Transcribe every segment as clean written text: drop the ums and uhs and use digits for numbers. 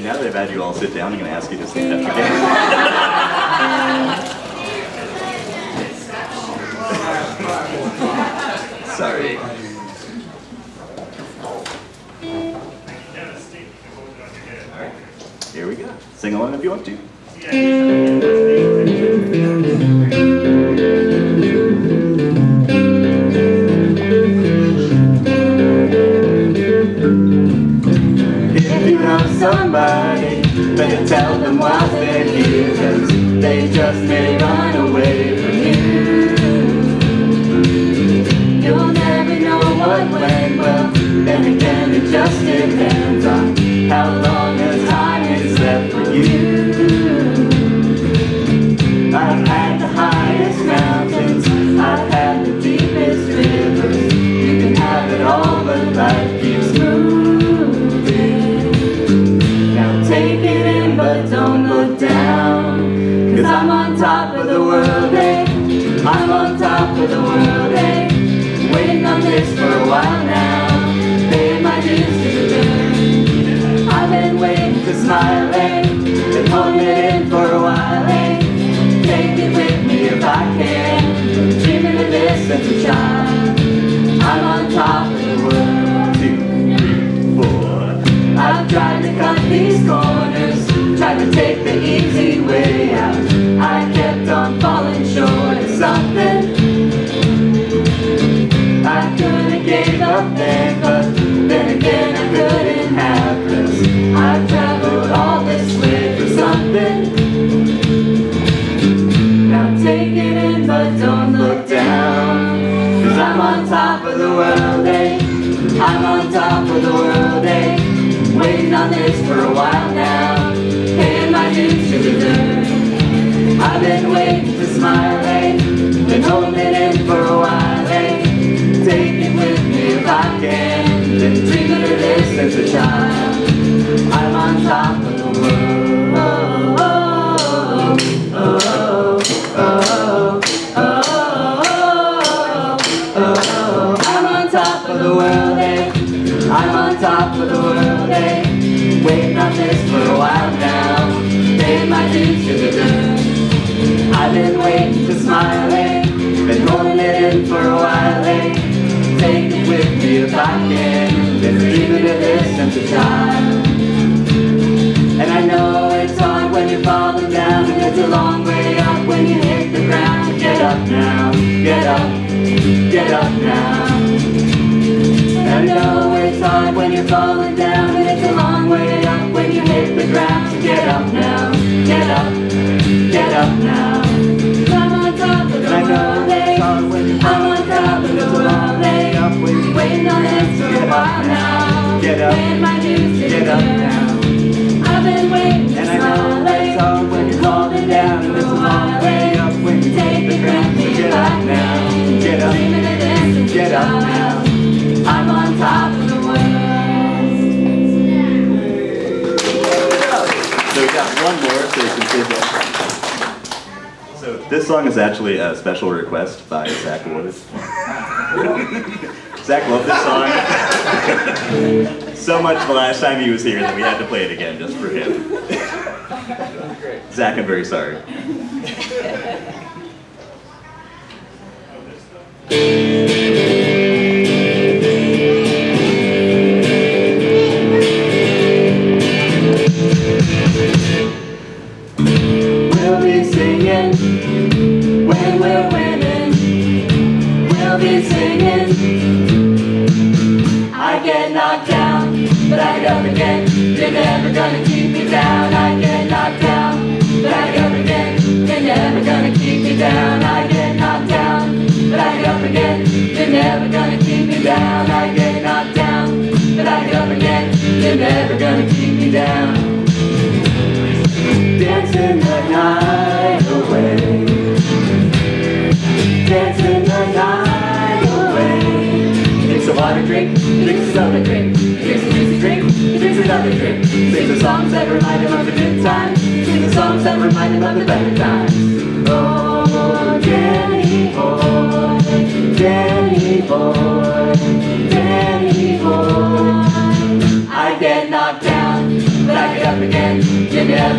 now that I've had you all sit down, I'm going to ask you to stand up again. Sorry. Alright, here we go. Sing along if you want to. If you know somebody, better tell them while they're here, 'cause they just may run away from you. You'll never know what went well, then again it just depends on how long the time is left for you. I've had the highest mountains, I've had the deepest rivers. You can have it all, but life keeps moving. Now take it in, but don't look down, 'cause I'm on top of the world, eh? I'm on top of the world, eh? Waiting on this for a while now, paying my dues to the dirt. I've been waiting to smile, eh? Been holding it in for a while, eh? Take it with me if I can, dreaming of this since a child. I'm on top of the world. 2, 3, 4. I've tried to cut these corners, tried to take the easy way out. I kept on falling short of something. I could've gave up then, but then again I couldn't have, 'cause I've traveled all this way for something. Now take it in, but don't look down, 'cause I'm on top of the world, eh? I'm on top of the world, eh? Waiting on this for a while now, paying my dues to the dirt. I've been waiting to smile, eh? Been holding it in for a while, eh? Take it with me if I can, been dreaming of this since a child. I'm on top of the world. Oh, oh, oh, oh, oh, oh. I'm on top of the world, eh? I'm on top of the world, eh? Waiting on this for a while now, paying my dues to the dirt. I've been waiting to smile, eh? Been holding it in for a while, eh? Take it with me if I can, been dreaming of this since a child. And I know it's hard when you're falling down, and it's a long way up when you hit the ground. So get up now, get up now. I know it's hard when you're falling down, and it's a long way up when you hit the ground. So get up now, get up now. I'm on top of the world, eh? I'm on top of the world, eh? Waiting on this for a while now, paying my dues to the dirt. I've been waiting to smile, eh? When you're holding down, and it's a long way up when you take the ground. So get up now, dreaming of this since a child. I'm on top of the world. So we got one more, so you can say that. So this song is actually a special request by Zach Wood. Zach loved this song so much the last time he was here that we had to play it again just for him. Zach, I'm very sorry. We'll be singing when we're winning. We'll be singing. I get knocked down, but I get up again. You're never gonna keep me down. I get knocked down, but I get up again. You're never gonna keep me down. I get knocked down, but I get up again. You're never gonna keep me down. I get knocked down, but I get up again. You're never gonna keep me down. Dancing the night away, dancing the night away. Drinks a water drink, drinks a soda drink, drinks a juicy drink, drinks another drink. Sings the songs that remind him of the good times, sings the songs that remind him of the better times. Oh, Danny boy, Danny boy, Danny boy. I get knocked down, but I get up again.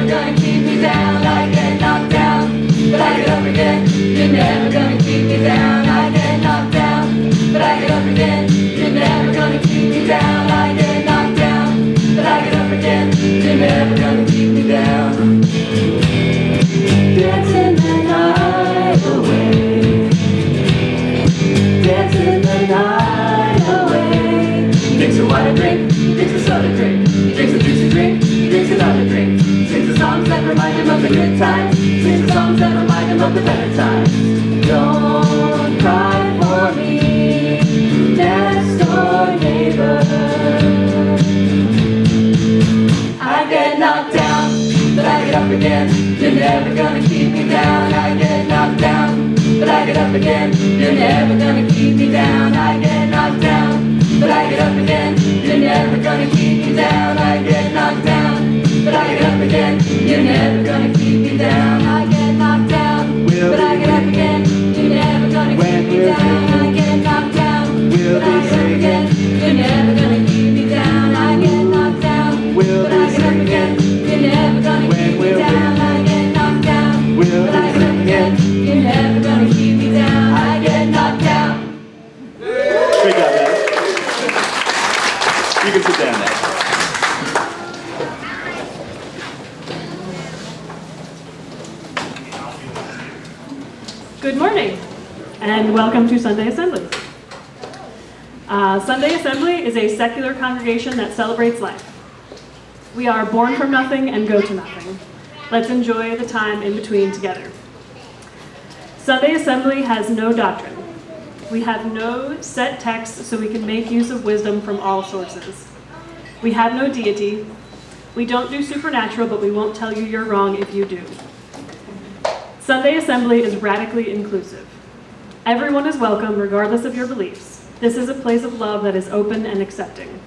never gonna keep me down. I get knocked down, but I get up again. You're never gonna keep me down. I get knocked down, but I get up again. You're never gonna keep me down. I get knocked down, but I get up again. You're never gonna keep me down. Dancing the night away, dancing the night away. He drinks a water drink, he drinks a soda drink, he drinks a juicy drink, he drinks another drink. Sings the songs that remind him of the good times, sings the songs that remind him of the better times. Don't cry for me, next door neighbor. I get knocked down, but I get up again. You're never gonna keep me down. I get knocked down, but I get up again. You're never gonna keep me down. I get knocked down, but I get up again. You're never gonna keep me down. I get knocked down, but I get up again. You're never gonna keep me down. I get knocked down, but I get up again. You're never gonna keep me down. I get knocked down, but I get up again. You're never gonna keep me down. I get knocked down, but I get up again. You're never gonna keep me down. I get knocked down, but I get up again. You're never gonna keep me down. I get knocked down. Great job, guys. You can sit down now. Good morning, and welcome to Sunday Assembly. Sunday Assembly is a secular congregation that celebrates life. We are born from nothing and go to nothing. Let's enjoy the time in between together. Sunday Assembly has no doctrine. We have no set text, so we can make use of wisdom from all sources. We have no deity. We don't do supernatural, but we won't tell you you're wrong if you do. Sunday Assembly is radically inclusive. Everyone is welcome, regardless of your beliefs. This is a place of love that is open and accepting.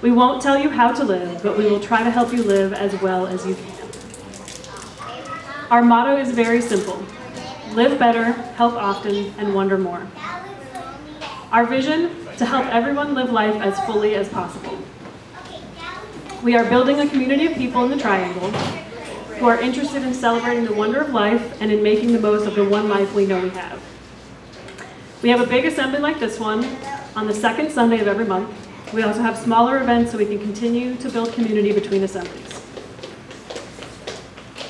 We won't tell you how to live, but we will try to help you live as well as you can. Our motto is very simple: live better, help often, and wonder more. Our vision: to help everyone live life as fully as possible. We are building a community of people in the Triangle who are interested in celebrating the wonder of life and in making the most of the one life we know we have. We have a big assembly like this one on the second Sunday of every month. We also have smaller events so we can continue to build community between assemblies.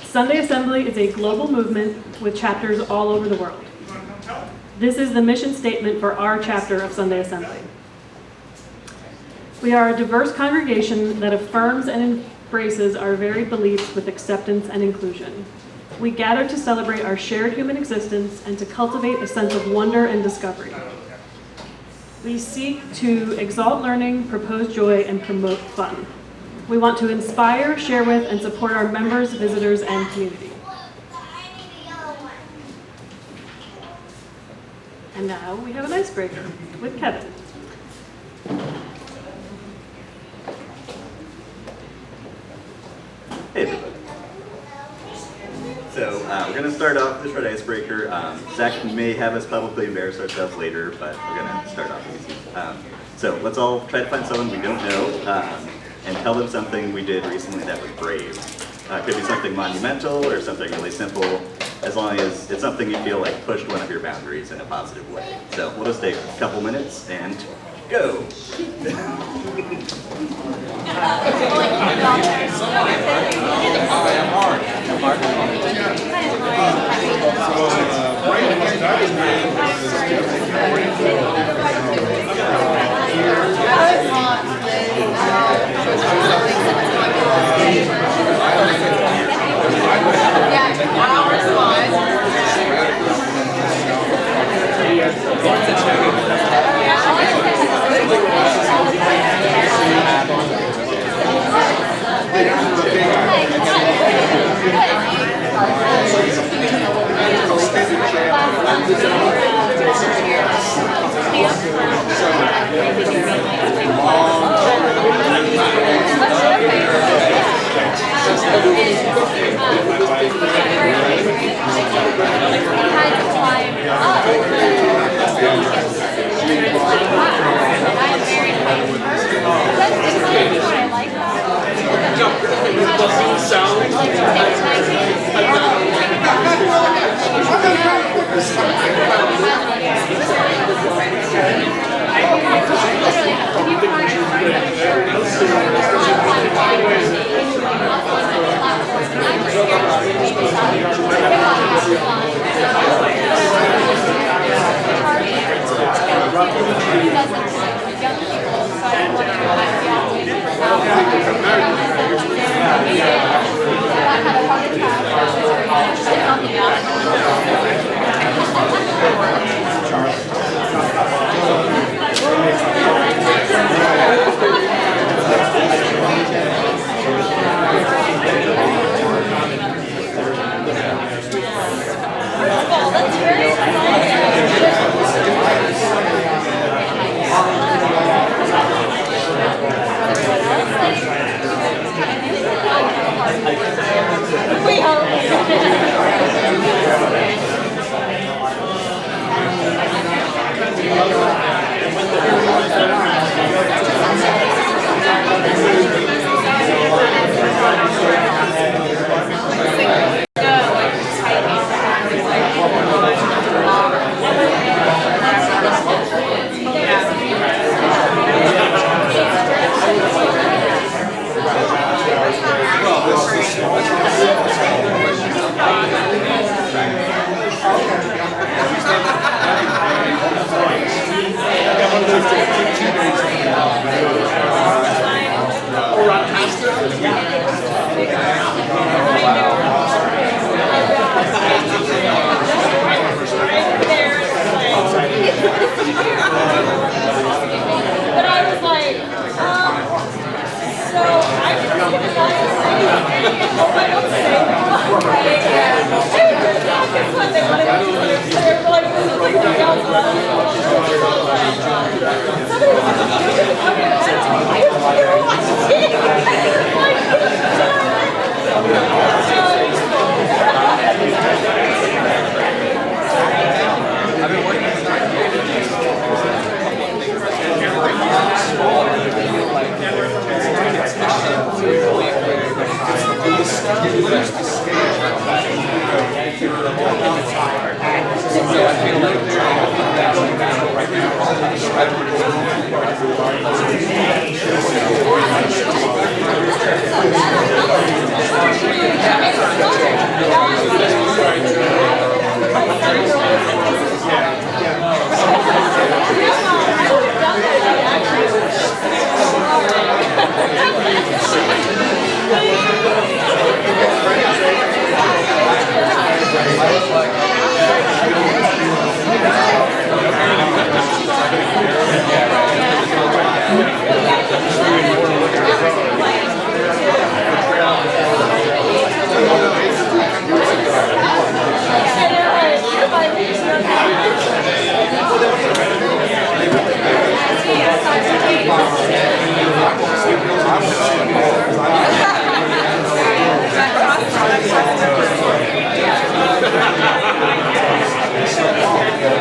Sunday Assembly is a global movement with chapters all over the world. This is the mission statement for our chapter of Sunday Assembly. We are a diverse congregation that affirms and embraces our varied beliefs with acceptance and inclusion. We gather to celebrate our shared human existence and to cultivate a sense of wonder and discovery. We seek to exalt learning, propose joy, and promote fun. We want to inspire, share with, and support our members, visitors, and community. And now we have an icebreaker with Kevin. Hey everybody. So we're going to start off this short icebreaker. Zach may have us publicly embarrass ourselves later, but we're going to start off easy. So let's all try to find someone we don't know and tell them something we did recently that was brave. It could be something monumental or something really simple, as long as it's something you feel like pushed one of your boundaries in a positive way. So we'll just take a couple minutes and go.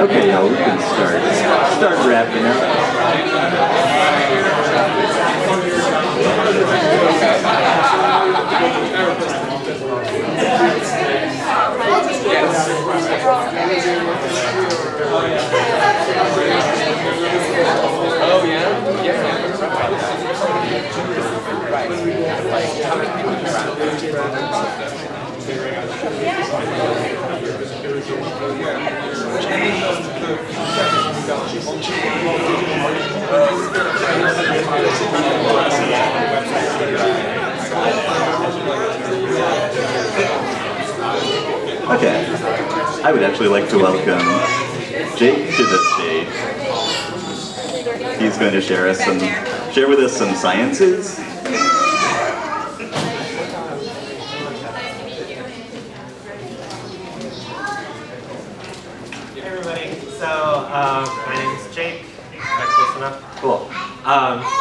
Okay, y'all, we can start wrapping up. Oh yeah? Yeah. Okay, I would actually like to welcome Jake to the stage. He's going to share with us some sciences. Hey everybody, so my name's Jake. That's close enough? Cool.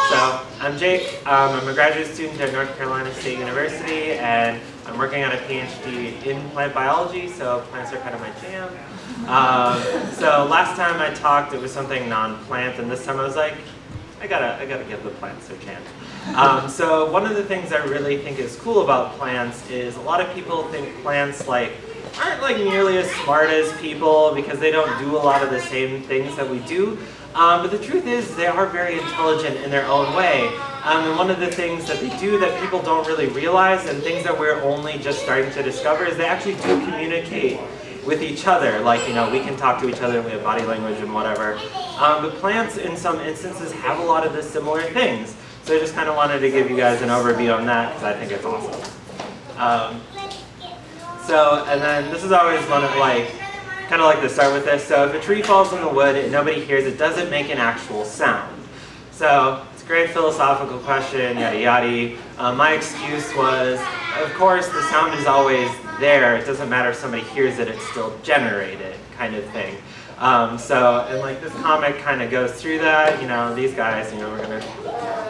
So I'm Jake. I'm a graduate student at North Carolina State University, and I'm working on a PhD in plant biology, so plants are kind of my jam. So last time I talked, it was something non-plant, and this time I was like, I gotta give the plants a chance. So one of the things I really think is cool about plants is a lot of people think plants aren't nearly as smart as people because they don't do a lot of the same things that we do. But the truth is they are very intelligent in their own way. And one of the things that they do that people don't really realize, and things that we're only just starting to discover, is they actually do communicate with each other. We can talk to each other, we have body language and whatever. But plants in some instances have a lot of the similar things. So I just kind of wanted to give you guys an overview on that because I think it's awesome. And then this is always one of kind of like to start with this. So if a tree falls in the wood and nobody hears it, does it make an actual sound? So it's a great philosophical question, yada yada. My excuse was, of course, the sound is always there. It doesn't matter if somebody hears it, it's still generated, kind of thing. And this comic kind of goes through that. These guys, we're gonna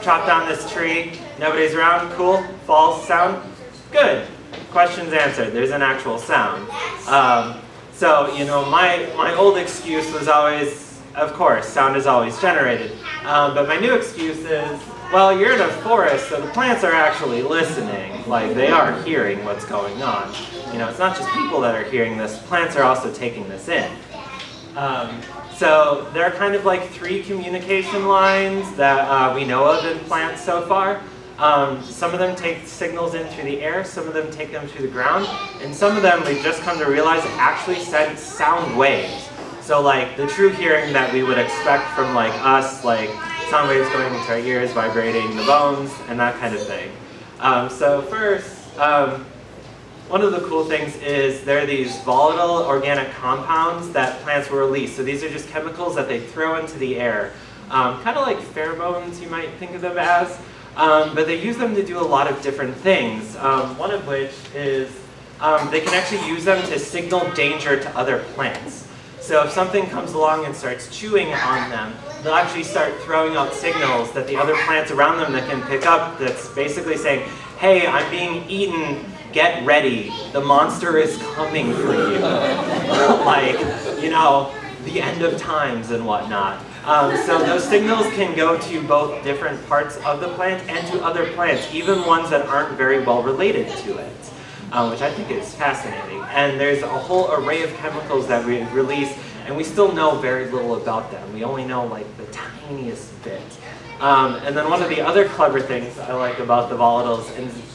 chop down this tree. Nobody's around. Cool. Falls. Sound. Good. Questions answered. There's an actual sound. My old excuse was always, of course, sound is always generated. But my new excuse is, well, you're in a forest, so the plants are actually listening. They are hearing what's going on. It's not just people that are hearing this. Plants are also taking this in. So there are kind of three communication lines that we know of in plants so far. Some of them take signals in through the air, some of them take them through the ground, and some of them we've just come to realize actually send sound waves. So the true hearing that we would expect from us, sound waves going into our ears, vibrating the bones, and that kind of thing. So first, one of the cool things is there are these volatile organic compounds that plants will release. So these are just chemicals that they throw into the air. Kind of like pheromones, you might think of them as. But they use them to do a lot of different things. One of which is they can actually use them to signal danger to other plants. So if something comes along and starts chewing on them, they'll actually start throwing out signals that the other plants around them that can pick up that's basically saying, hey, I'm being eaten, get ready, the monster is coming for you. The end of times and whatnot. So those signals can go to both different parts of the plant and to other plants, even ones that aren't very well related to it, which I think is fascinating. And there's a whole array of chemicals that we release, and we still know very little about them. We only know like the tiniest bit. And then one of the other clever things I like about the volatiles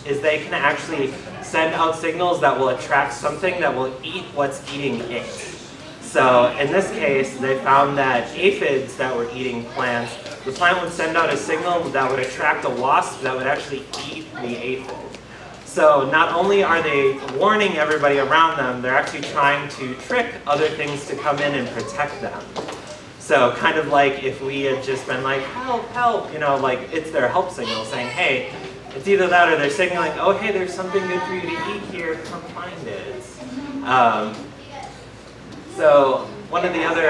is they can actually send out signals that will attract something that will eat what's eating it. So in this case, they found that aphids that were eating plants, the plant would send out a signal that would attract a wasp that would actually eat the aphid. So not only are they warning everybody around them, they're actually trying to trick other things to come in and protect them. So kind of like if we had just been like, help, help, you know, like it's their help signal saying, hey, it's either that or they're signaling, oh, hey, there's something good for you to eat here, come find it. So one of the other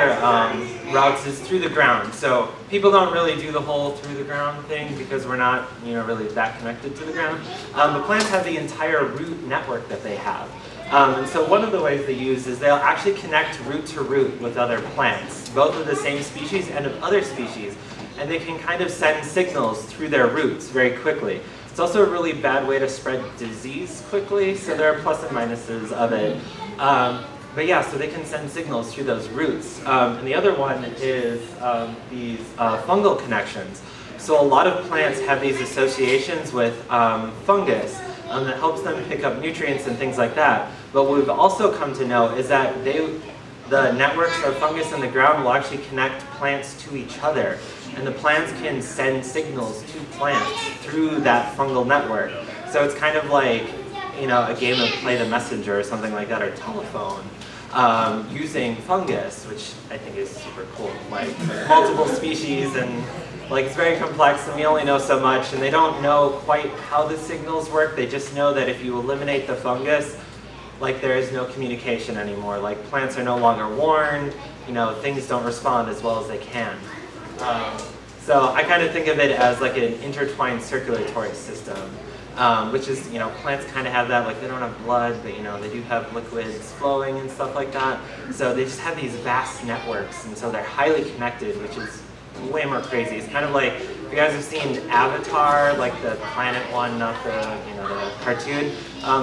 routes is through the ground. So people don't really do the whole through the ground thing because we're not, you know, really that connected to the ground. But plants have the entire root network that they have. And so one of the ways they use is they'll actually connect root to root with other plants, both of the same species and of other species. And they can kind of send signals through their roots very quickly. It's also a really bad way to spread disease quickly, so there are plus and minuses of it. But yeah, so they can send signals through those roots. And the other one is these fungal connections. So a lot of plants have these associations with fungus that helps them pick up nutrients and things like that. But what we've also come to know is that the networks of fungus in the ground will actually connect plants to each other. And the plants can send signals to plants through that fungal network. So it's kind of like, you know, a game of Play the Messenger or something like that, or telephone, using fungus, which I think is super cool. Like multiple species, and like it's very complex and we only know so much, and they don't know quite how the signals work. They just know that if you eliminate the fungus, like there is no communication anymore. Like plants are no longer warned, you know, things don't respond as well as they can. So I kind of think of it as like an intertwined circulatory system, which is, you know, plants kind of have that, like they don't have blood, but you know, they do have liquids flowing and stuff like that. So they just have these vast networks, and so they're highly connected, which is way more crazy. It's kind of like, if you guys have seen Avatar, like the planet one, not the, you know, the cartoon,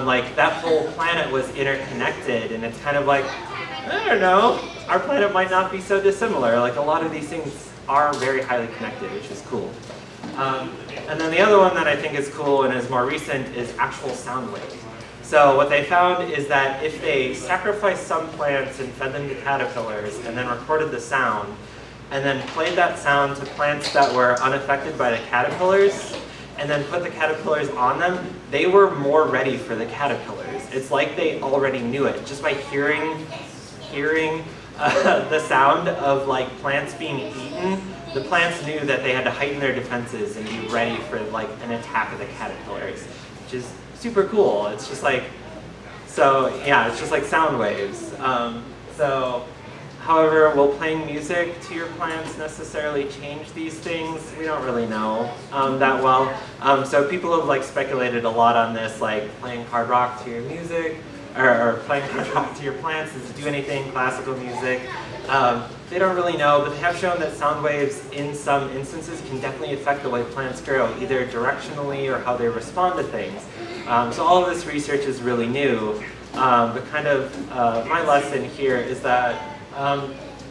like that whole planet was interconnected, and it's kind of like, I don't know, our planet might not be so dissimilar. Like a lot of these things are very highly connected, which is cool. And then the other one that I think is cool and is more recent is actual sound waves. So what they found is that if they sacrificed some plants and fed them to caterpillars and then recorded the sound, and then played that sound to plants that were unaffected by the caterpillars, and then put the caterpillars on them, they were more ready for the caterpillars. It's like they already knew it, just by hearing the sound of like plants being eaten. The plants knew that they had to heighten their defenses and be ready for like an attack of the caterpillars, which is super cool. It's just like, so yeah, it's just like sound waves. However, will playing music to your plants necessarily change these things? We don't really know that well. So people have like speculated a lot on this, like playing hard rock to your music, or playing hard rock to your plants, does it do anything, classical music? They don't really know, but they have shown that sound waves in some instances can definitely affect the way plants grow, either directionally or how they respond to things. So all of this research is really new, but kind of my lesson here is that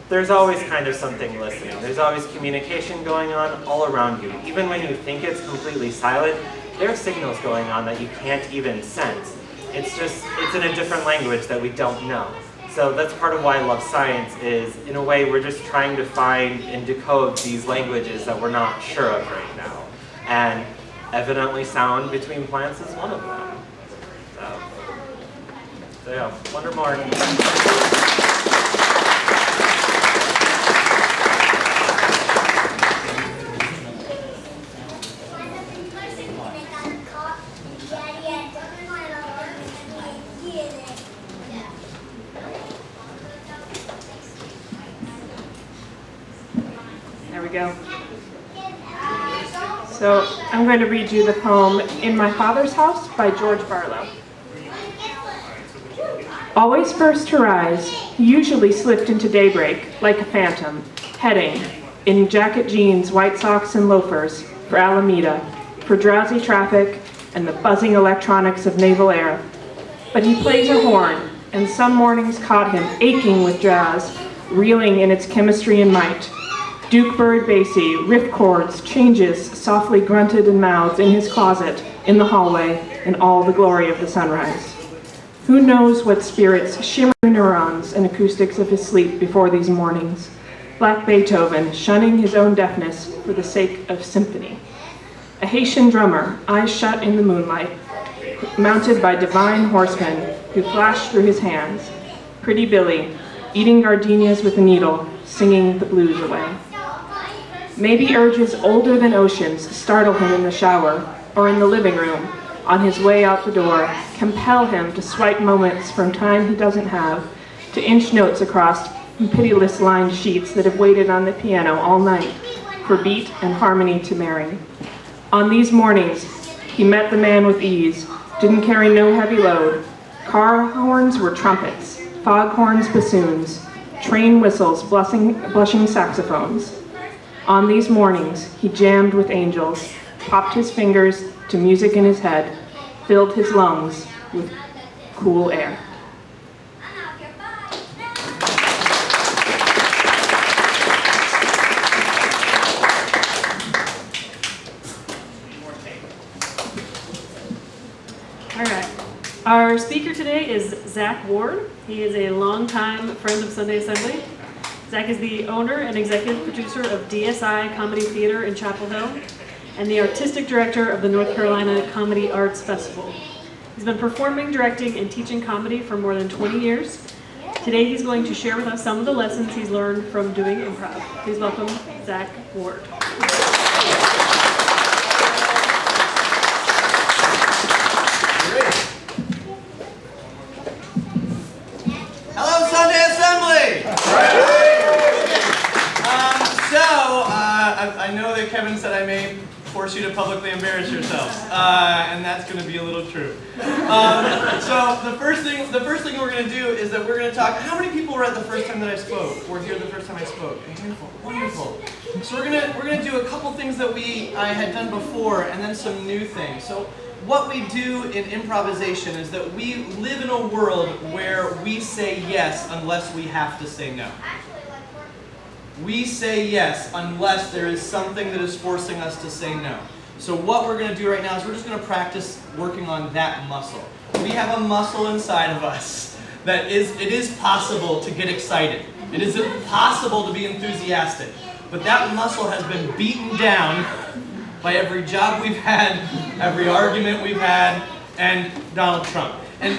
there's always kind of something listening. There's always communication going on all around you. Even when you think it's completely silent, there are signals going on that you can't even sense. It's in a different language that we don't know. So that's part of why I love science is, in a way, we're just trying to find and decode these languages that we're not sure of right now. And evidently sound between plants is one of them. So yeah, wonder more. There we go. So I'm going to read you the poem In My Father's House by George Barlow. Always first to rise, he usually slipped into daybreak like a phantom, heading, in jacket jeans, white socks, and loafers, for Alameda, for drowsy traffic and the buzzing electronics of naval air. But he plays a horn, and some mornings caught him aching with drowse, reeling in its chemistry and might. Duke Bird Basie, riff chords, changes, softly grunted and mouthed in his closet, in the hallway, in all the glory of the sunrise. Who knows what spirits shimmer neurons and acoustics of his sleep before these mornings? Black Beethoven, shunning his own deafness for the sake of symphony. A Haitian drummer, eyes shut in the moonlight, mounted by divine horsemen who flashed through his hands. Pretty Billy, eating gardenias with a needle, singing the blues away. Maybe urges older than oceans startle him in the shower or in the living room, on his way out the door, compel him to swipe moments from time he doesn't have, to inch notes across pitiless lined sheets that have waited on the piano all night for beat and harmony to marry. On these mornings, he met the man with ease, didn't carry no heavy load. Car horns were trumpets, foghorns bassoons, train whistles blushing saxophones. On these mornings, he jammed with angels, popped his fingers to music in his head, filled his lungs with cool air. All right. Our speaker today is Zach Ward. He is a longtime friend of Sunday Assembly. Zach is the owner and executive producer of DSI Comedy Theater in Chapel Hill and the artistic director of the North Carolina Comedy Arts Festival. He's been performing, directing, and teaching comedy for more than 20 years. Today he's going to share with us some of the lessons he's learned from doing improv. Please welcome Zach Ward. Hello, Sunday Assembly! I know that Kevin said I may force you to publicly embarrass yourselves, and that's going to be a little true. So the first thing we're going to do is that we're going to talk. How many people were at the first time that I spoke? Were here the first time I spoke? A handful. Wonderful. So we're gonna do a couple things that I had done before, and then some new things. So what we do in improvisation is that we live in a world where we say yes unless we have to say no. We say yes unless there is something that is forcing us to say no. So what we're going to do right now is we're just going to practice working on that muscle. We have a muscle inside of us that it is possible to get excited. It is possible to be enthusiastic. But that muscle has been beaten down by every job we've had, every argument we've had, and Donald Trump. And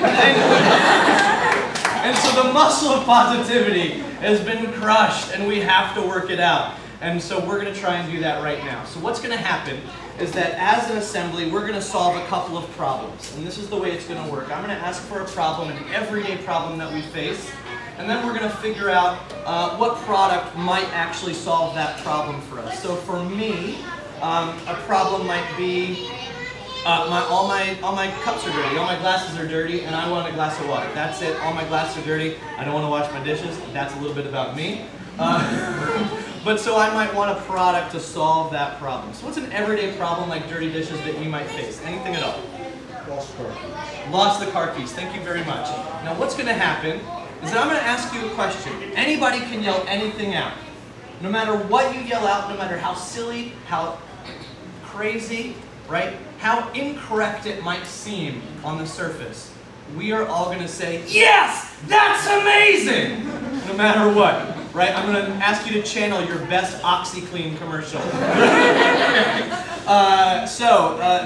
so the muscle of positivity has been crushed, and we have to work it out. And so we're going to try and do that right now. So what's going to happen is that as an assembly, we're going to solve a couple of problems. And this is the way it's going to work. I'm going to ask for a problem, an everyday problem that we face, and then we're going to figure out what product might actually solve that problem for us. So for me, a problem might be all my cups are dirty, all my glasses are dirty, and I want a glass of water. That's it. All my glasses are dirty. I don't want to wash my dishes. That's a little bit about me. But so I might want a product to solve that problem. So what's an everyday problem like dirty dishes that you might face? Anything at all? Lost car keys. Lost the car keys. Thank you very much. Now what's going to happen is that I'm going to ask you a question. Anybody can yell anything out. No matter what you yell out, no matter how silly, how crazy, right? How incorrect it might seem on the surface, we are all going to say, yes, that's amazing! No matter what, right? I'm going to ask you to channel your best OxyClean commercial.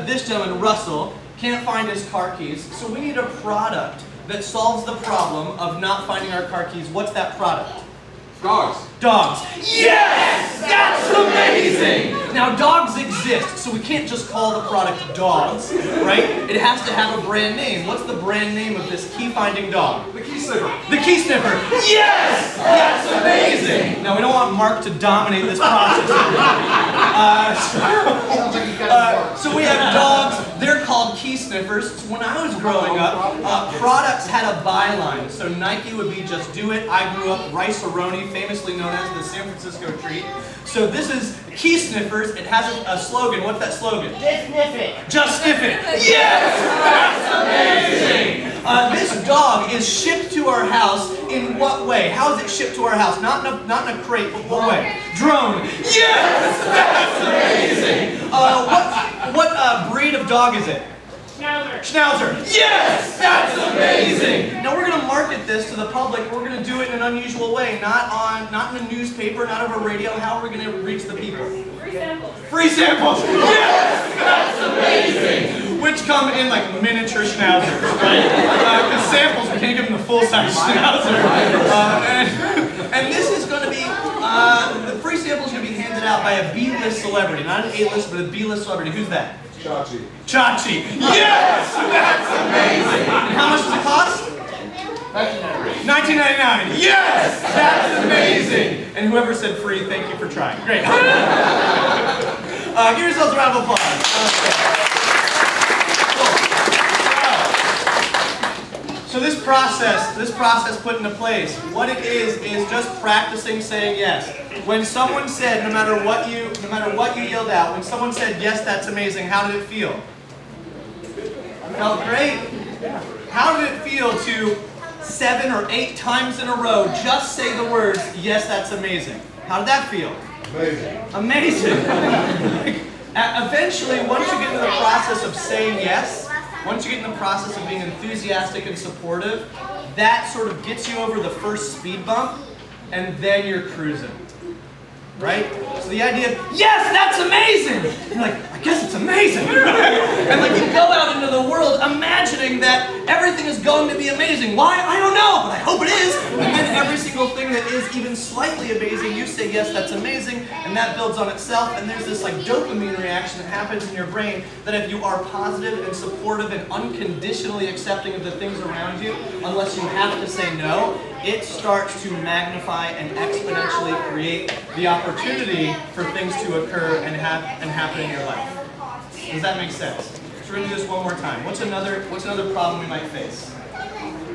This gentleman, Russell, can't find his car keys, so we need a product that solves the problem of not finding our car keys. What's that product? Dogs. Dogs. Yes! That's amazing! Now, dogs exist, so we can't just call the product dogs, right? It has to have a brand name. What's the brand name of this key-finding dog? The key sniffer. The key sniffer. Yes! That's amazing! Now, we don't want Mark to dominate this process. So we have dogs. They're called key sniffers. When I was growing up, products had a byline. So Nike would be just do it. I grew up Rice-A-Roni, famously known as the San Francisco treat. So this is key sniffers. It has a slogan. What's that slogan? Just sniff it. Just sniff it. Yes! That's amazing! This dog is shipped to our house in what way? How is it shipped to our house? Not in a crate, but what way? Drone. Yes! That's amazing! What breed of dog is it? Schnauzer. Schnauzer. Yes! That's amazing! Now we're going to market this to the public. We're going to do it in an unusual way. Not in a newspaper, not over radio. How are we going to reach the people? Free samples. Free samples! Yes! That's amazing! Which come in like miniature schnauzers, right? Because samples, we can't give them the full-size schnauzer. And this is going to be, the free sample is going to be handed out by a B-list celebrity. Not an A-list, but a B-list celebrity. Who's that? Chachi. Chachi. Yes! That's amazing! And how much does it cost? $19.99. Yes! That's amazing! And whoever said free, thank you for trying. Great. Give yourselves a round of applause. So this process put into place, what it is just practicing saying yes. When someone said, no matter what you yelled out, when someone said, yes, that's amazing, how did it feel? It felt great. How did it feel to 7 or 8 times in a row just say the words, yes, that's amazing? How did that feel? Amazing. Amazing. Eventually, once you get into the process of saying yes, once you get in the process of being enthusiastic and supportive, that sort of gets you over the first speed bump, and then you're cruising. Right? So the idea of, yes, that's amazing! You're like, I guess it's amazing! And like you go out into the world imagining that everything is going to be amazing. Why? I don't know, but I hope it is! And then every single thing that is even slightly amazing, you say, yes, that's amazing, and that builds on itself, and there's this like dopamine reaction that happens in your brain that if you are positive and supportive and unconditionally accepting of the things around you, unless you have to say no, it starts to magnify and exponentially create the opportunity for things to occur and happen in your life. Does that make sense? So we're going to do this one more time. What's another problem we might face?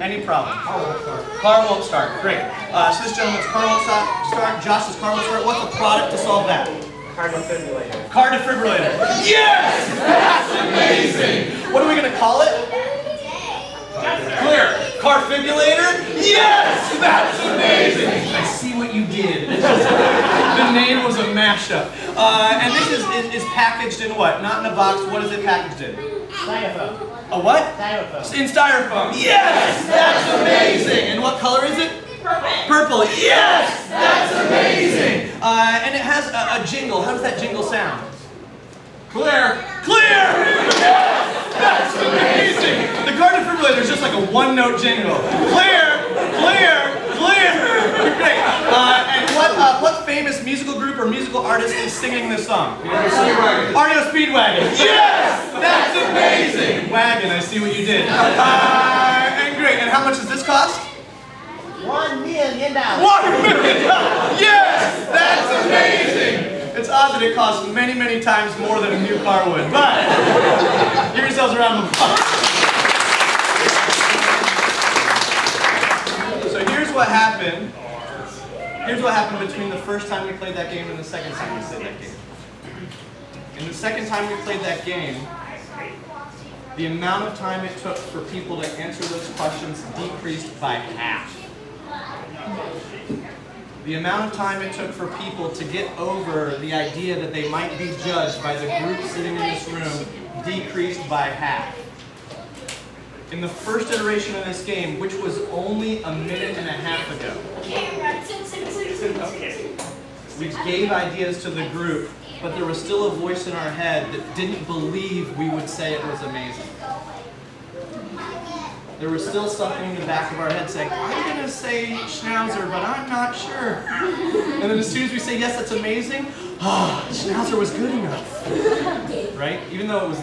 Any problem? Car won't start. Great. So this gentleman's car won't start. Josh's car won't start. What's the product to solve that? Car defibrillator. Car defibrillator. Yes! That's amazing! What are we going to call it? Clear. Carfibulator? Yes! That's amazing! I see what you did. The name was a mashup. And this is packaged in what? Not in a box. What is it packaged in? Styrofoam. A what? Styrofoam. In styrofoam. Yes! That's amazing! And what color is it? Purple. Yes! That's amazing! And it has a jingle. How does that jingle sound? Clear! Clear! Yes! That's amazing! The car defibrillator is just like a one-note jingle. Clear! Clear! Clear! Great. And what famous musical group or musical artist is singing this song? REO Speedwagon. Yes! That's amazing! Wagon, I see what you did. And great. And how much does this cost? $1 million. $1 million! Yes! That's amazing! It's odd that it costs many, many times more than a new car would, but give yourselves a round of applause. So here's what happened. Here's what happened between the first time we played that game and the second time we played that game. In the second time we played that game, the amount of time it took for people to answer those questions decreased by half. The amount of time it took for people to get over the idea that they might be judged by the group sitting in this room decreased by half. In the first iteration of this game, which was only a minute and a half ago, we gave ideas to the group, but there was still a voice in our head that didn't believe we would say it was amazing. There was still something in the back of our head saying, I'm going to say Schnauzer, but I'm not sure. And then as soon as we say, yes, that's amazing, Schnauzer was good enough. Right? Even though it was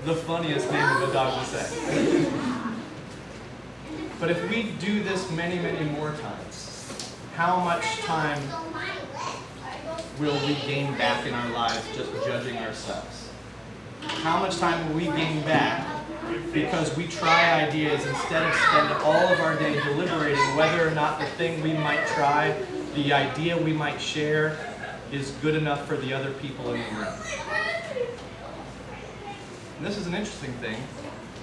the funniest name of a dog to say. But if we do this many, many more times, how much time will we gain back in our lives just judging ourselves? How much time will we gain back because we try ideas instead of spend all of our day deliberating whether or not the thing we might try, the idea we might share, is good enough for the other people in the room? And this is an interesting thing,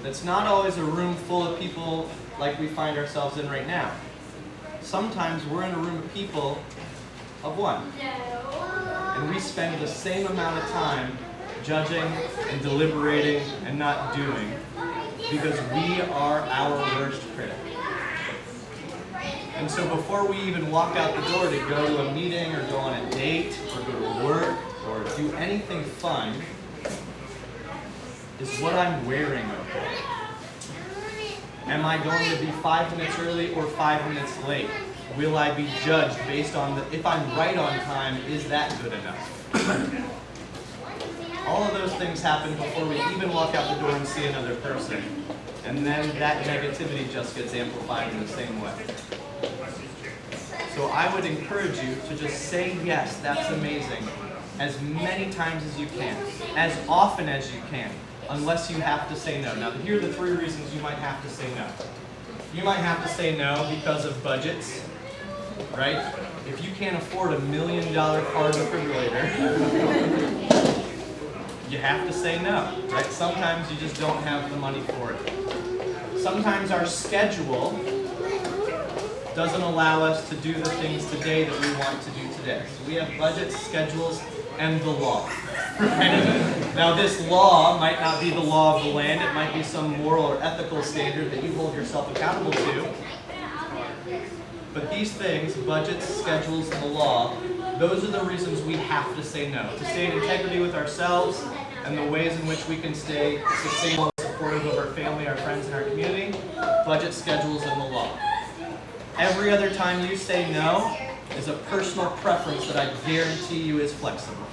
that's not always a room full of people like we find ourselves in right now. Sometimes we're in a room of people of one. And we spend the same amount of time judging and deliberating and not doing because we are our worst critic. And so before we even walk out the door to go to a meeting or go on a date or go to work or do anything fun, is what I'm wearing okay? Am I going to be 5 minutes early or 5 minutes late? Will I be judged based on if I'm right on time, is that good enough? All of those things happen before we even walk out the door and see another person. And then that negativity just gets amplified in the same way. So I would encourage you to just say yes, that's amazing, as many times as you can, as often as you can, unless you have to say no. Now here are the 3 reasons you might have to say no. You might have to say no because of budgets, right? If you can't afford $1 million car defibrillator, you have to say no, right? Sometimes you just don't have the money for it. Sometimes our schedule doesn't allow us to do the things today that we want to do today. So we have budgets, schedules, and the law. Right? Now this law might not be the law of the land, it might be some moral or ethical standard that you hold yourself accountable to. But these things, budgets, schedules, and the law, those are the reasons we have to say no. To stay in integrity with ourselves and the ways in which we can stay sustainable and supportive of our family, our friends, and our community, budget, schedules, and the law. Every other time you say no is a personal preference that I guarantee you is flexible.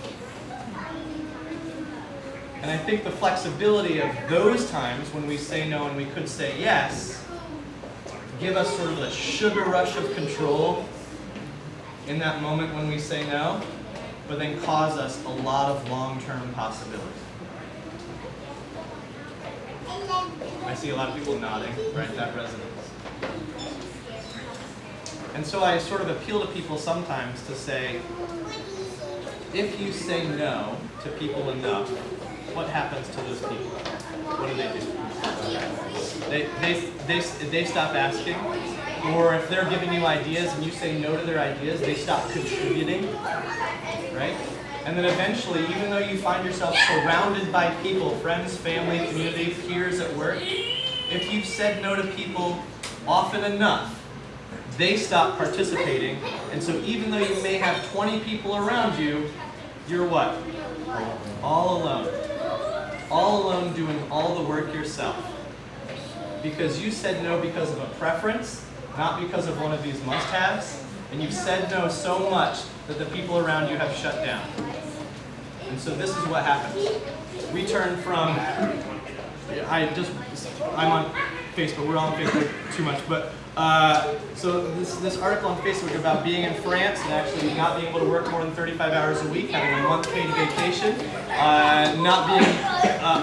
And I think the flexibility of those times when we say no and we could say yes give us sort of a sugar rush of control in that moment when we say no, but then cause us a lot of long-term possibilities. I see a lot of people nodding, right? That resonates. And so I sort of appeal to people sometimes to say, if you say no to people enough, what happens to those people? What do? They stop asking. Or if they're giving you ideas and you say no to their ideas, they stop contributing, right? And then eventually, even though you find yourself surrounded by people, friends, family, community, peers at work, if you've said no to people often enough, they stop participating. And so even though you may have 20 people around you, you're what? All alone. All alone doing all the work yourself. Because you said no because of a preference, not because of one of these must-haves, and you've said no so much that the people around you have shut down. And so this is what happens. We turn from, I'm on Facebook, we're all on Facebook too much, but so this article on Facebook about being in France and actually not being able to work more than 35 hours a week, having a month paid vacation, not being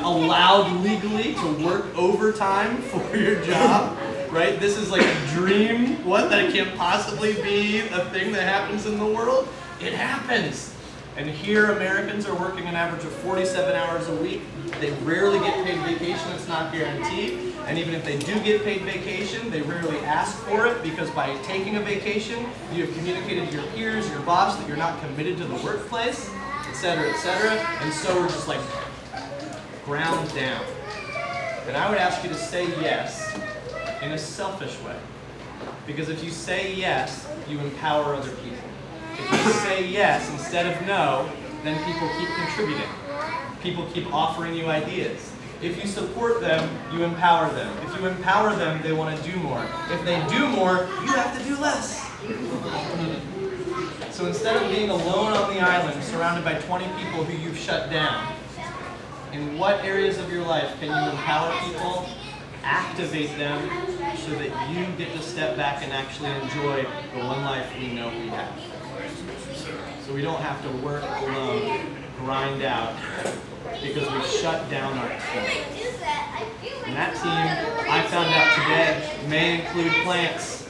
allowed legally to work overtime for your job, right? This is like a dream, that it can't possibly be a thing that happens in the world. It happens. And here Americans are working an average of 47 hours a week. They rarely get paid vacation, it's not guaranteed. And even if they do get paid vacation, they rarely ask for it because by taking a vacation, you have communicated to your peers, your boss, that you're not committed to the workplace, etc., etc. And so we're just like ground down. And I would ask you to say yes in a selfish way. Because if you say yes, you empower other people. If you say yes instead of no, then people keep contributing. People keep offering you ideas. If you support them, you empower them. If you empower them, they want to do more. If they do more, you have to do less. So instead of being alone on the island, surrounded by 20 people who you've shut down, in what areas of your life can you empower people, activate them, so that you get to step back and actually enjoy the one life we know we have? So we don't have to work alone, grind out, because we shut down our team. And that team, I found out today, may include plants.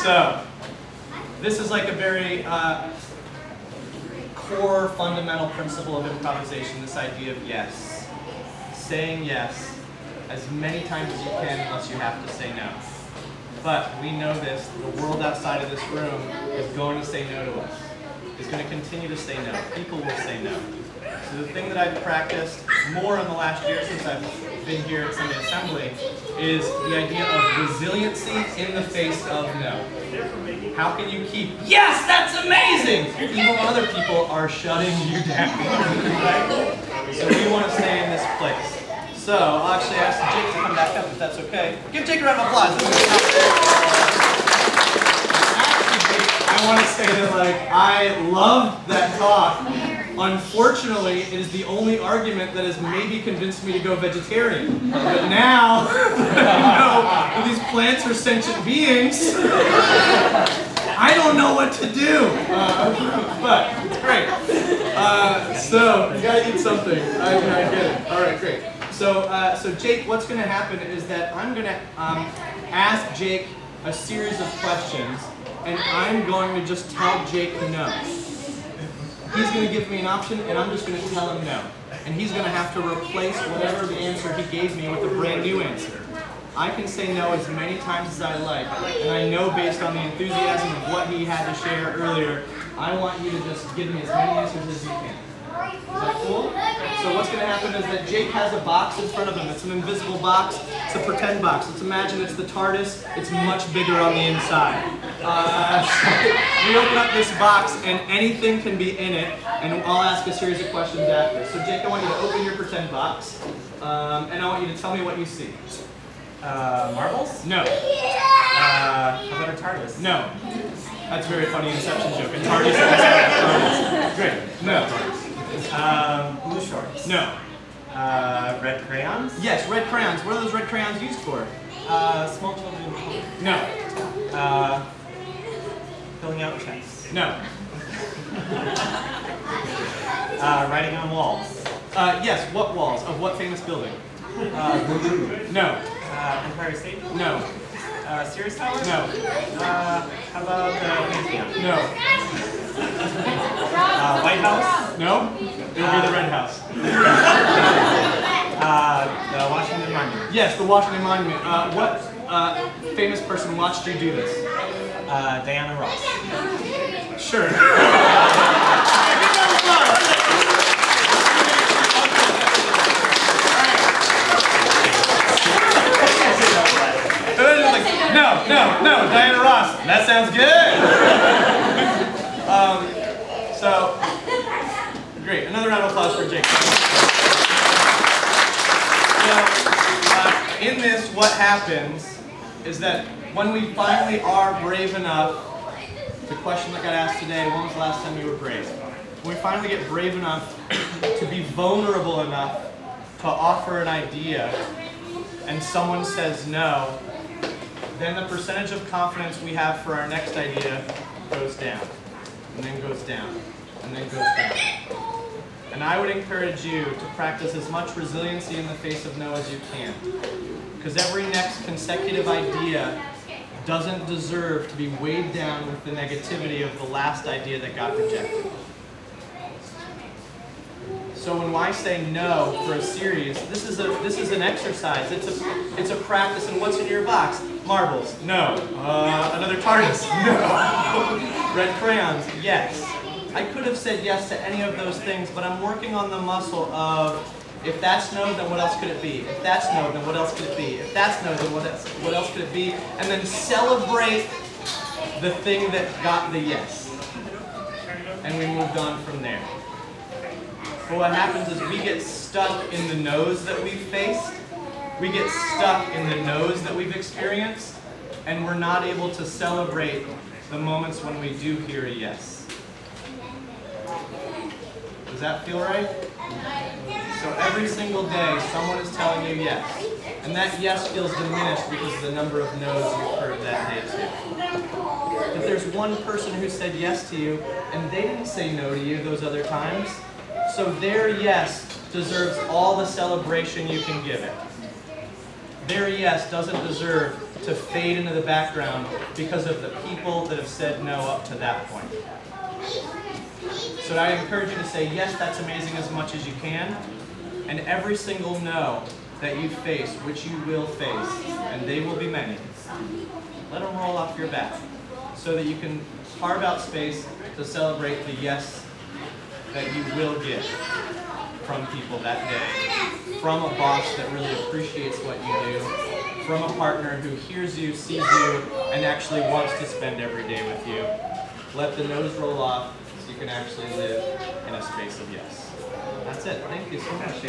So, this is like a very core fundamental principle of improvisation, this idea of yes. Saying yes as many times as you can unless you have to say no. But we know this, the world outside of this room is going to say no to us. Is going to continue to say no. People will say no. So the thing that I've practiced more in the last year since I've been here at Sunday Assembly is the idea of resiliency in the face of no. How can you keep, yes, that's amazing, even when other people are shutting you down, right? So we want to stay in this place. So I'll actually ask Jake to come back up if that's okay. Give Jake a round of applause. I want to say that I loved that talk. Unfortunately, it is the only argument that has maybe convinced me to go vegetarian. But now that I know that these plants are sentient beings, I don't know what to do. But it's great. So you gotta eat something. I get it. All right, great. So Jake, what's going to happen is that I'm going to ask Jake a series of questions, and I'm going to just tell Jake no. He's going to give me an option, and I'm just going to tell him no. And he's going to have to replace whatever the answer he gave me with a brand new answer. I can say no as many times as I like, and I know based on the enthusiasm of what he had to share earlier, I want you to just give me as many answers as you can. Is that cool? So what's going to happen is that Jake has a box in front of him. It's an invisible box. It's a pretend box. Let's imagine it's the TARDIS. It's much bigger on the inside. We open up this box and anything can be in it, and I'll ask a series of questions after. So Jake, I want you to open your pretend box, and I want you to tell me what you see. Marbles? No. How about a TARDIS? No. That's a very funny Inception joke. And TARDIS is TARDIS. Great. No. Blue shorts? No. Red crayons? Yes, red crayons. What are those red crayons used for? Small children. No. Filling out checks. No. Writing on walls. Yes, what walls? Of what famous building? No. Empire State? No. Sears Tower? No. How about the Pantheon? No. White House? No? It would be the Red House. The Washington Monument? Yes, the Washington Monument. What famous person watched you do this? Diana Ross. Sure. No, Diana Ross. That sounds good. So, great. Another round of applause for Jake. So, in this, what happens is that when we finally are brave enough, the question that got asked today, when was the last time you were brave? When we finally get brave enough to be vulnerable enough to offer an idea, and someone says no, then the percentage of confidence we have for our next idea goes down, and then goes down, and then goes down. And I would encourage you to practice as much resiliency in the face of no as you can. Because every next consecutive idea doesn't deserve to be weighed down with the negativity of the last idea that got rejected. So when I say no for a series, this is an exercise. It's a practice. And what's in your box? Marbles? No. Another TARDIS? No. Red crayons? Yes. I could have said yes to any of those things, but I'm working on the muscle of if that's no, then what else could it be? If that's no, then what else could it be? If that's no, then what else could it be? And then celebrate the thing that got the yes. And we moved on from there. But what happens is we get stuck in the no's that we've faced. We get stuck in the no's that we've experienced, and we're not able to celebrate the moments when we do hear a yes. Does that feel right? So every single day, someone is telling you yes. And that yes feels diminished because of the number of no's you've heard that day too. If there's one person who said yes to you, and they didn't say no to you those other times, so their yes deserves all the celebration you can give it. Their yes doesn't deserve to fade into the background because of the people that have said no up to that point. So I encourage you to say, yes, that's amazing as much as you can. And every single no that you face, which you will face, and they will be many, let them roll off your back so that you can carve out space to celebrate the yes that you will get from people that day, from a boss that really appreciates what you do, from a partner who hears you, sees you, and actually wants to spend every day with you. Let the no's roll off so you can actually live in a space of yes. That's it. Thank you so much.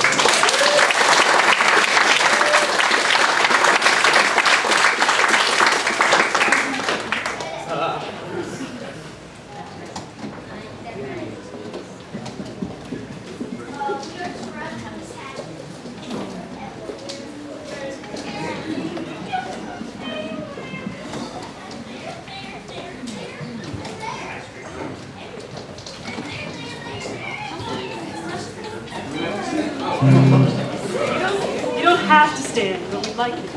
You don't have to stand, but we'd like you.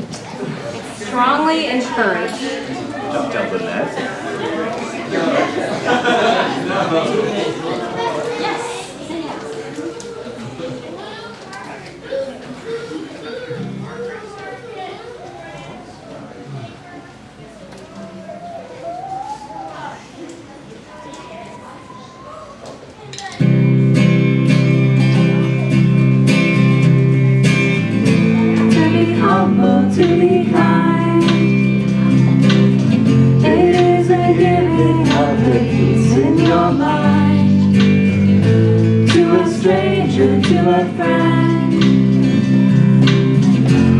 Strongly encouraged. Don't tell them that. To be kind, it is a giving of the peace in your mind. To a stranger, to a friend,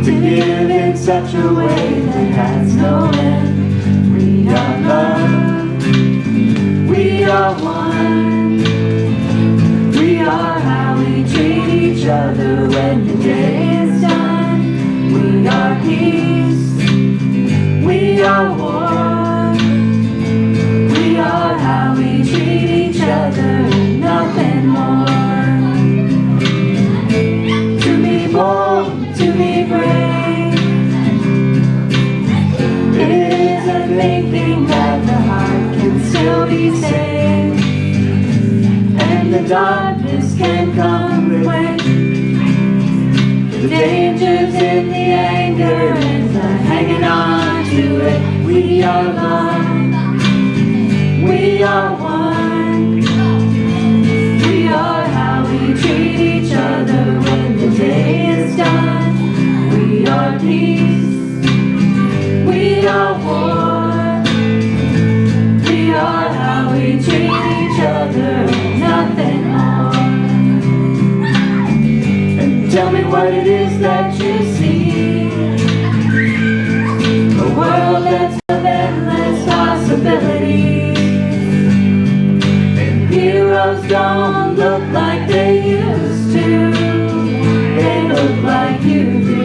to give in such a way that has no end. We are love, we are one, we are how we treat each other when the day is done. We are peace, we are war, we are how we treat each other and nothing more. To be bold, to be brave, it is a thinking that the heart can still be saved, and the darkness can come when the danger's in the anger and the hanging on to it. We are love, we are one, we are how we treat each other when the day is done. We are peace, we are war, we are how we treat each other and nothing more. Tell me what it is that you see, a world that's of endless possibilities, and heroes don't look like they used to, they look like you do.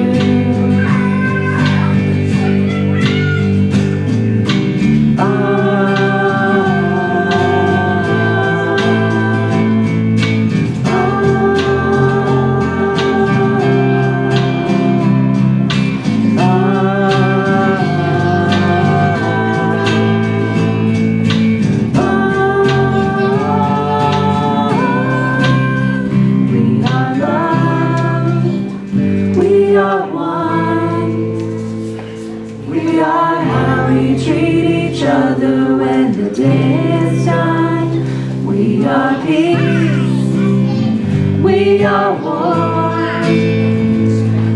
We are one.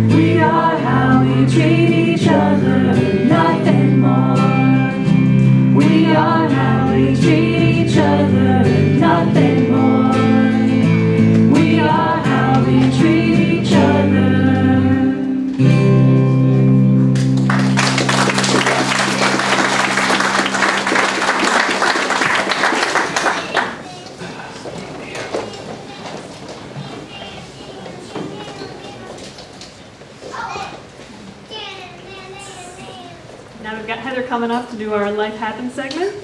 We are how we treat each other, nothing more. We are how we treat each other, nothing more. We are how we treat each other. Now we've got Heather coming up to do our Life Happens segment.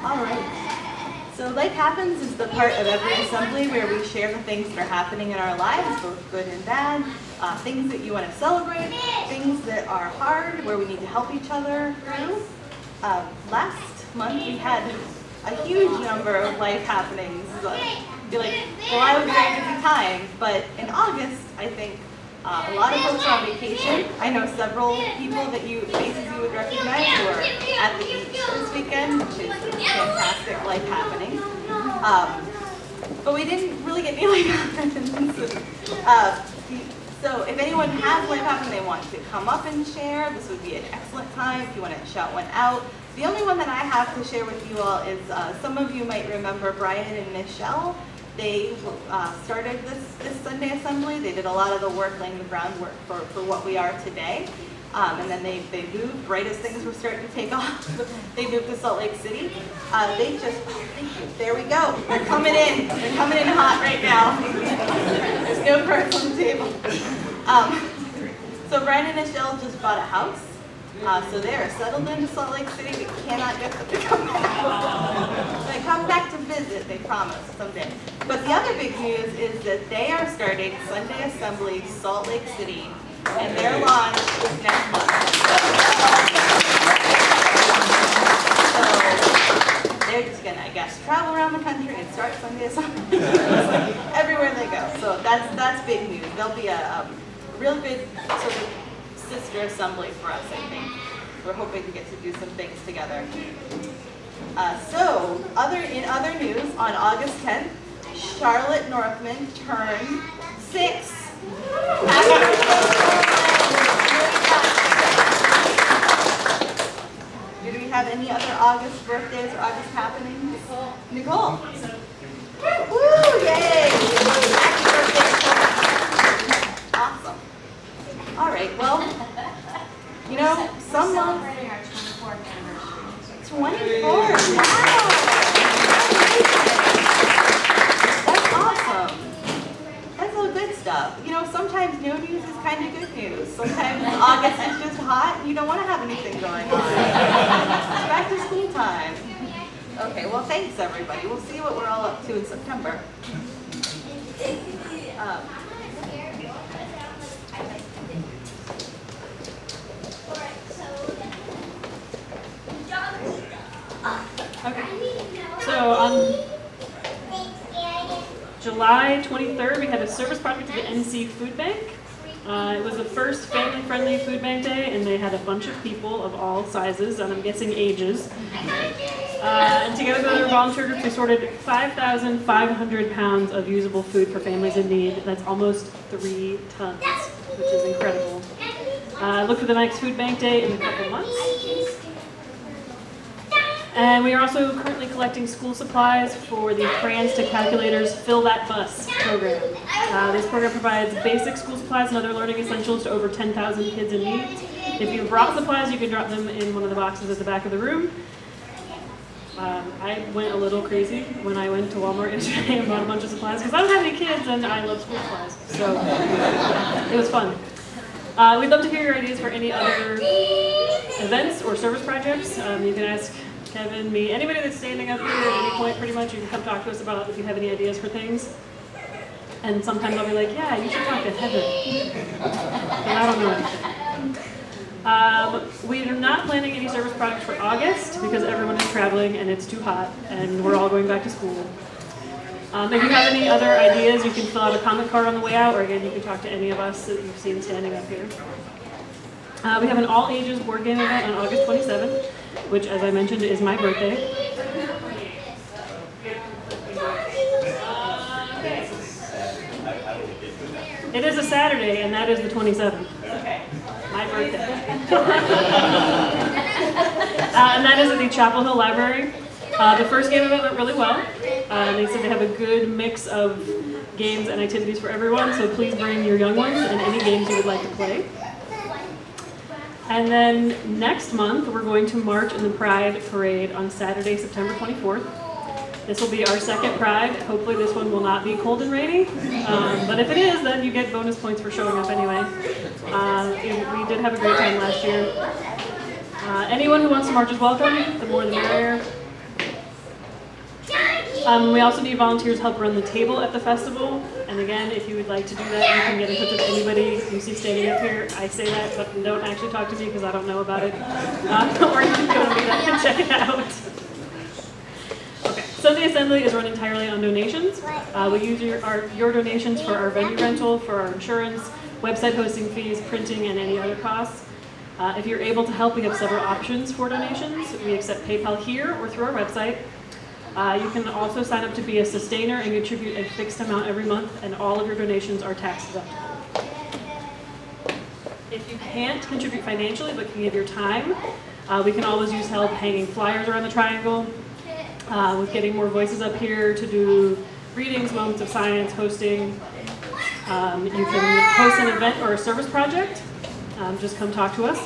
All right. So Life Happens is the part of every assembly where we share the things that are happening in our lives, both good and bad, things that you want to celebrate, things that are hard, where we need to help each other through. Last month we had a huge number of life happenings. I feel like, well, I was a very busy time, but in August, I think a lot of folks are on vacation. I know several people faces you would recognize who are at the beach this weekend, which is a fantastic life happening. But we didn't really get any life happenings. So if anyone has life happening they want to come up and share, this would be an excellent time if you want to shout one out. The only one that I have to share with you all is some of you might remember Brian and Michelle. They started this Sunday assembly. They did a lot of the work, laying the groundwork for what we are today. And then they moved right as things were starting to take off. They moved to Salt Lake City. Thank you. There we go. They're coming in. They're coming in hot right now. There's no cards on the table. So Brian and Michelle just bought a house. So they are settled into Salt Lake City. We cannot get them to come back. They come back to visit, they promise, someday. But the other big news is that they are starting Sunday Assembly Salt Lake City, and their launch is next month. So they're just gonna, I guess, travel around the country and start Sunday Assembly everywhere they go. So that's big news. There'll be a real good sort of sister assembly for us, I think. We're hoping to get to do some things together. In other news, on August 10th, Charlotte Northman turned 6. Do we have any other August birthdays or August happenings? Nicole. Woo! Yay! Happy birthday, Nicole. Awesome. All right. Well, you know, some months. 24. Wow. That's awesome. That's all good stuff. You know, sometimes no news is kind of good news. Sometimes August is just hot and you don't want to have anything going on. It's back to school time. Okay, well, thanks everybody. We'll see what we're all up to in September. So on July 23rd, we had a service project at the NC Food Bank. It was the first family-friendly food bank day, and they had a bunch of people of all sizes, and I'm guessing ages. And together with other volunteer groups, we sorted 5,500 pounds of usable food for families in need. That's almost 3 tons, which is incredible. Look for the next food bank day in a couple months. And we are also currently collecting school supplies for the Crayons to Calculators Fill That Bus program. This program provides basic school supplies and other learning essentials to over 10,000 kids in need. If you brought supplies, you can drop them in one of the boxes at the back of the room. I went a little crazy when I went to Walmart yesterday and bought a bunch of supplies because I don't have any kids and I love school supplies. So it was fun. We'd love to hear your ideas for any other events or service projects. You can ask Kevin, me, anybody that's standing up here at any point pretty much, you can come talk to us about if you have any ideas for things. And sometimes I'll be like, yeah, you should talk to Heather. But I don't know anything. We are not planning any service projects for August because everyone is traveling and it's too hot and we're all going back to school. If you have any other ideas, you can fill out a comment card on the way out, or again, you can talk to any of us that you've seen standing up here. We have an all-ages board game event on August 27th, which, as I mentioned, is my birthday. It is a Saturday, and that is the 27th. Okay. My birthday. And that is at the Chapel Hill Library. The first game event went really well. They said they have a good mix of games and activities for everyone, so please bring your young ones and any games you would like to play. And then next month, we're going to march in the Pride Parade on Saturday, September 24th. This will be our second Pride. Hopefully this one will not be cold and rainy. But if it is, then you get bonus points for showing up anyway. We did have a great time last year. Anyone who wants to march is welcome. The more the merrier. We also need volunteers to help run the table at the festival. And again, if you would like to do that, you can get in touch with anybody you see standing up here. I say that, but don't actually talk to me because I don't know about it. Or you can go to Meetup and check it out. Okay, Sunday Assembly is run entirely on donations. We use your donations for our venue rental, for our insurance, website hosting fees, printing, and any other costs. If you're able to help, we have several options for donations. We accept PayPal here or through our website. You can also sign up to be a sustainer and contribute a fixed amount every month, and all of your donations are tax deductible. If you can't contribute financially but can give your time, we can always use help hanging flyers around the triangle, with getting more voices up here to do readings, moments of science, hosting. You can host an event or a service project. Just come talk to us.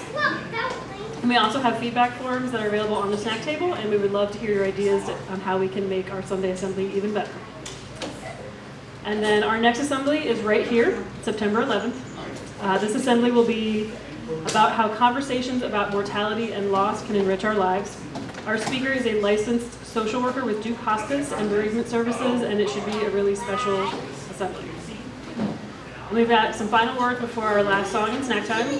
And we also have feedback forms that are available on the snack table, and we would love to hear your ideas on how we can make our Sunday Assembly even better. And then our next assembly is right here, September 11th. This assembly will be about how conversations about mortality and loss can enrich our lives. Our speaker is a licensed social worker with Duke Hospice and Bereavement Services, and it should be a really special assembly. And we've got some final words before our last song and snack time.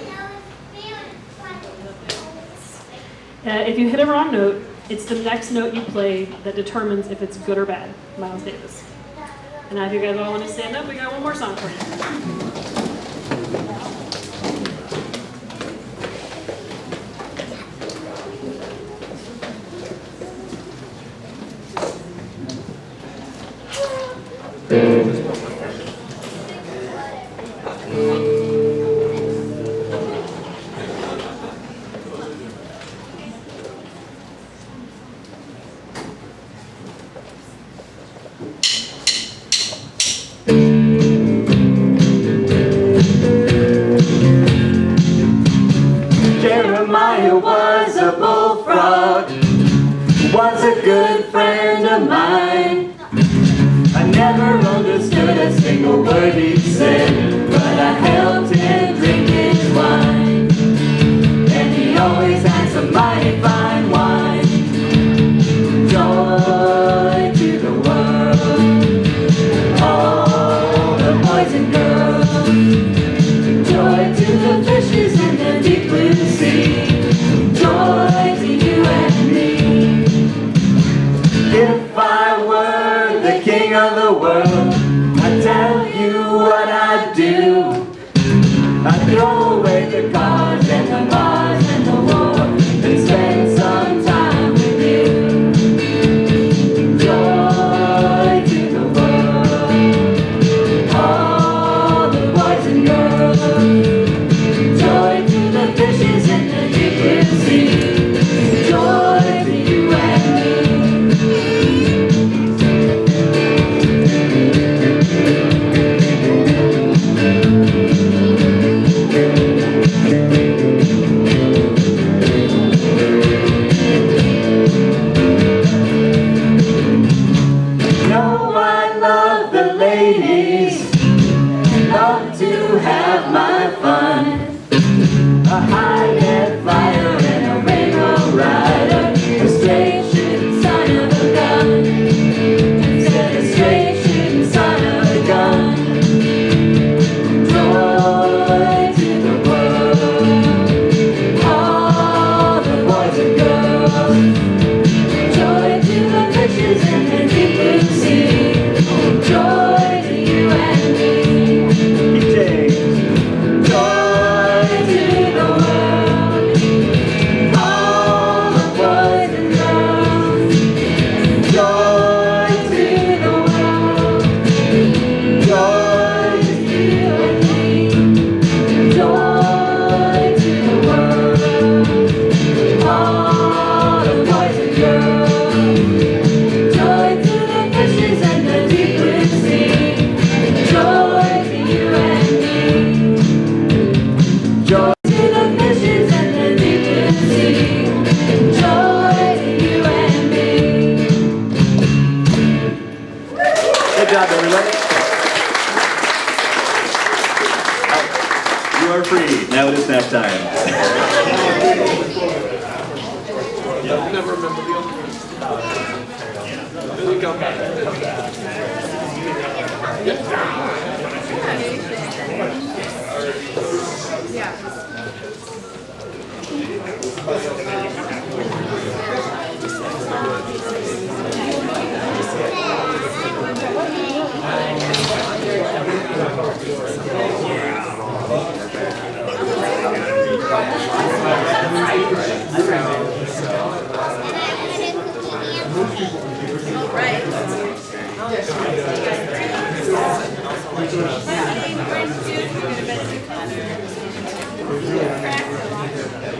If you hit a wrong note, it's the next note you play that determines if it's good or bad. Miles Davis. And now if you guys all want to stand up, we got one more song for you. Jeremiah was a bullfrog, was a good friend of mine. I never understood a single word he said, but I helped him drink his wine. And he always had some mighty fine wine. Joy to the world, all the boys and girls. Joy to the fishes in the deep blue sea. Joy to you and me. If I were the king of the world, I'd tell you what I'd do. I'd throw away the cars and the bars and the war and spend some time with you. Joy to the world, all the boys and girls. Joy to the fishes in the deep blue sea. Joy to you and me. No, I love the ladies, love to have my fun. A high-end flyer and a rainbow rider, a straight shooting son of a gun. Said a straight shooting son of a gun. Joy to the world, all the boys and girls. Joy to the fishes in the deep blue sea. Joy to you and me. Joy to the world, all the boys and girls. Joy to the world, joy to you and me. Joy to the world, all the boys and girls. Joy to the fishes and the deep blue sea. Joy to you and me. Joy to the fishes and the deep blue sea. Joy to you and me. Good job, everybody. You are free. Now it is snack time. Never remember the other. Right.